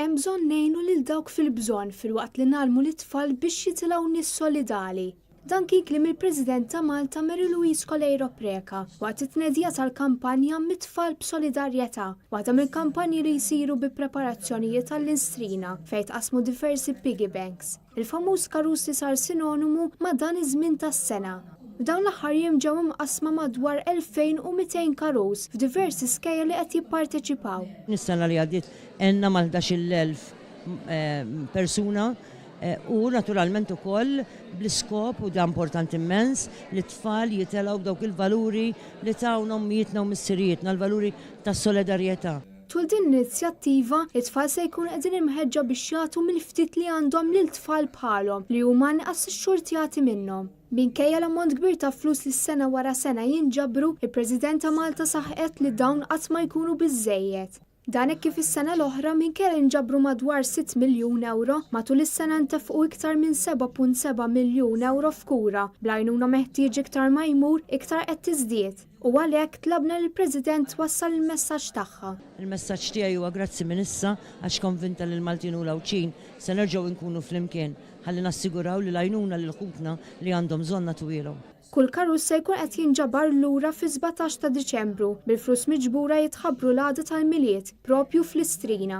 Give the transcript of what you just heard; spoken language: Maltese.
Hemm bżonn ngħinu lil dawk fil-bżonn filwaqt li ngħallmu lit-tfal biex jitilgħu nies solidali. Dan kien kliem il-President ta' Malta Mary Louise Colleiro Preka waqt it-tnedija tal-kampanja mit-tfal b'solidarjetà, waħda mill-kampanji li jsiru bi preparazzjonijiet tal-instrina fejn tqasmu diversi piggy banks. Il-famuż karus li sar sinonimu ma' dan iż-żmien tas-sena. F'dawn l-aħħar jiem ġew imqasma madwar 2200 karus f'diversi skejjel li qed jipparteċipaw. Nis-sena li għaddiet għenna mal 11,000 persuna u naturalment ukoll bl-iskop, u da importanti immens, li t-tfal jitilgħu dawk il-valuri li tawna ommijietna u missirietna, l-valuri tas-solidarjetà. Tul din l-inizjattiva, it-tfal se jkunu qegħdin imħeġġa biex jagħtu mill-ftit li għandhom lil tfal bħalhom li huma inqas ix-xurtjati minnhom. Minkejja l-ammont kbir ta' flus li s-sena wara sena jinġabru, il-President ta' Malta saħqet li dawn qatt ma jkunu biżżejjed. Dan hekk kif is-sena l-oħra minkejja inġabru madwar 6 miljun euro, matul is-sena ntefqu iktar minn 7.7 miljun euro f'kura, bl-għajnuna meħtieġ iktar ma jmur iktar qed tiżdied. U għalhekk tlabna lill-President wassal il-messaġġ tagħha. Il-messaġġ tiegħi huwa grazzi minn issa għax konvinta li l-Maltin u l-Awċin se nerġgħu nkunu flimkien ħalli nassiguraw li l-għajnuna lil ħutna li għandhom żonna twilhom. Kull karus se jkun qed jinġabar lura fi 17 ta' Diċembru bil-flus miġbura jitħabbru l-għada tal-miliet propju fl-istrina.